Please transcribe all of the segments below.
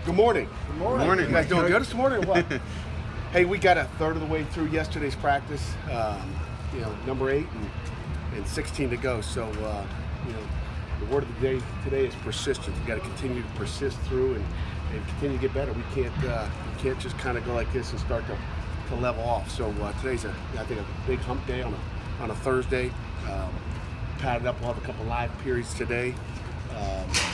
Good morning. Good morning. You guys doing good this morning or what? Hey, we got a third of the way through yesterday's practice. Number 8 and 16 to go. So, the word of the day today is persistence. We got to continue to persist through and continue to get better. We can't just kind of go like this and start to level off. So today's I think a big hump day on a Thursday. Padded up. We'll have a couple live periods today.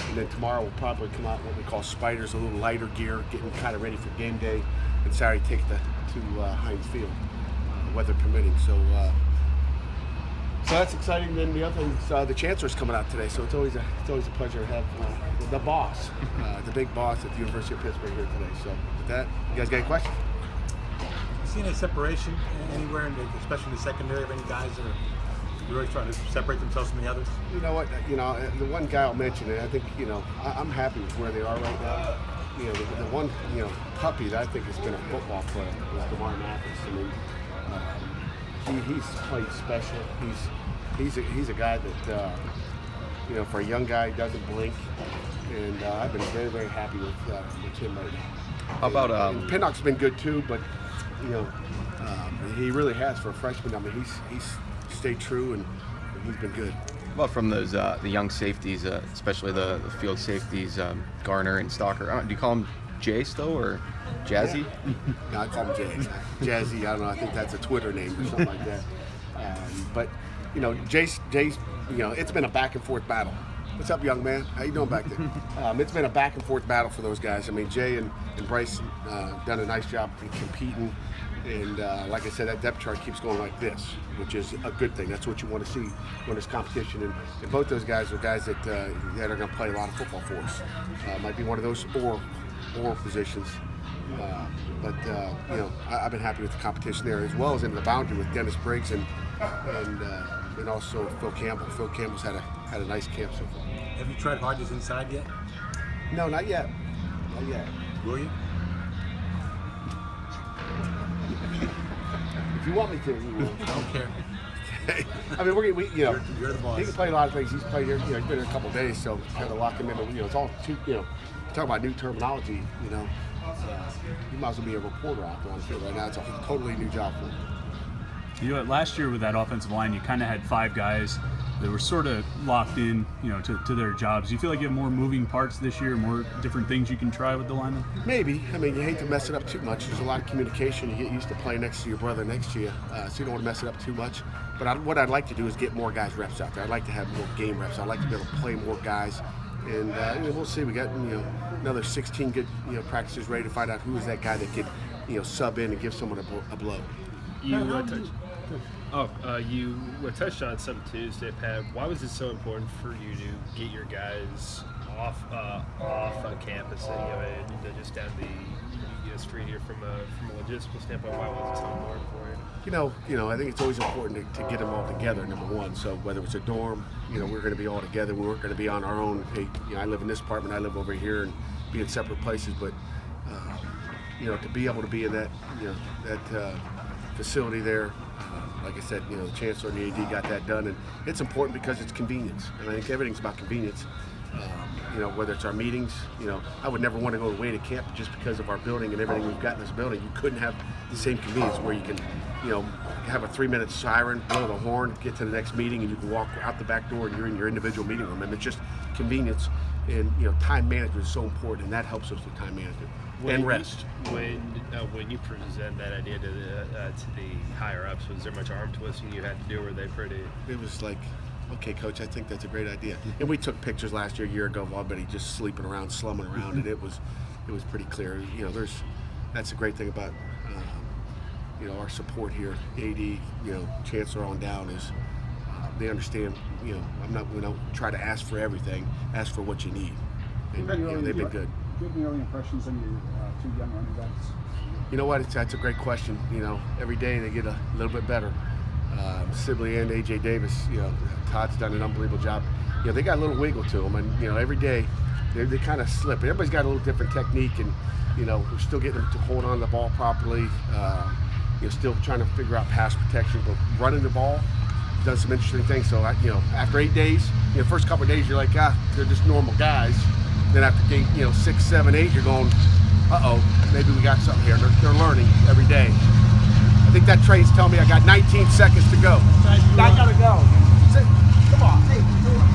And then tomorrow we'll probably come out in what we call spiders, a little lighter gear, getting kind of ready for game day. And Saturday take to Heinz Field, weather permitting. So that's exciting. Then the other thing is the Chancellor's coming out today. So it's always a pleasure to have the boss, the big boss at the University of Pittsburgh here today. So with that, you guys got any questions? You seen any separation anywhere, especially in the secondary, of any guys that are really trying to separate themselves from the others? You know what? The one guy I'll mention, and I think I'm happy with where they are right now. The one puppy that I think has been a football player is DeMar Mathis. I mean, he's played special. He's a guy that for a young guy doesn't blink, and I've been very, very happy with him right now. How about and Pinnock's been good too, but he really has for a freshman. I mean, he's stayed true and he's been good. How about from those the young safeties, especially the field safeties, Garner and Stalker? Do you call him Jay still or Jazzy? Yeah. No, I call him Jay. Jazzy, I don't know. I think that's a Twitter name or something like that. But Jay's, it's been a back and forth battle. What's up, young man? How you doing back there? It's been a back and forth battle for those guys. I mean, Jay and Bryce done a nice job competing. And like I said, that depth chart keeps going like this, which is a good thing. That's what you want to see when there's competition. And both those guys are guys that are going to play a lot of football for us. Might be one of those or positions. I've been happy with the competition there, as well as in the boundary with Dennis Briggs and also Phil Campbell. Phil Campbell's had a nice camp so far. Have you tried Hodges inside yet? No, not yet. Not yet. Will you? If you want me to, you will. I don't care. I mean, you're the boss. He can play a lot of things. He's played here. He's been here a couple of days, so kind of lock him in. It's all too. Talk about new terminology. You might as well be a reporter out there on the field right now. It's a totally new job for him. Last year with that offensive line, you kind of had 5 guys that were sort of locked in, to their jobs. Do you feel like you have more moving parts this year, more different things you can try with the linemen? Maybe. I mean, you hate to mess it up too much. There's a lot of communication. You get used to playing next to your brother next to you, so you don't want to mess it up too much. But what I'd like to do is get more guys reps out there. I'd like to have more game reps. I'd like to be able to play more guys. And we'll see. We got another 16 good practices ready to find out who is that guy that could sub in and give someone a blow. You touched on something Tuesday, Pat. Why was it so important for you to get your guys off on campus and just down the street here from a logistical standpoint? Why was it so important for you? I think it's always important to get them all together, number one. So whether it's a dorm, we're going to be all together. We weren't going to be on our own. Hey, I live in this apartment, I live over here, and be in separate places. But to be able to be in that facility there. Like I said, the Chancellor and the AD got that done, and it's important because it's convenience, and I think everything's about convenience. Whether it's our meetings, I would never want to go away to camp just because of our building and everything we've got in this building. You couldn't have the same convenience where you can, have a 3-minute siren, blow the horn, get to the next meeting, and you can walk out the back door and you're in your individual meeting room. And it's just convenience, and time management is so important, and that helps us with time management and rest. When you present that idea to the higher ups, was there much arm twisting you had to do? Or were they pretty? It was like, okay, coach, I think that's a great idea. And we took pictures last year, a year ago, of everybody just sleeping around, slumming around, and it was pretty clear. That's a great thing about our support here. AD, Chancellor on down is they understand. We don't try to ask for everything. Ask for what you need. And, they've been good. Do you have any early impressions on your 2 young running backs? You know what? That's a great question. Every day they get a little bit better. Sibley and AJ Davis. Todd's done an unbelievable job. They got a little wiggle to them, and every day they kind of slip. Everybody's got a little different technique, and we're still getting them to hold on to the ball properly. Still trying to figure out pass protection, but running the ball, done some interesting things. So after 8 days, first couple of days you're like, they're just normal guys. Then after gate 6, 7, 8, you're going, maybe we got something here. They're learning every day. I think that train's telling me I got 19 seconds to go.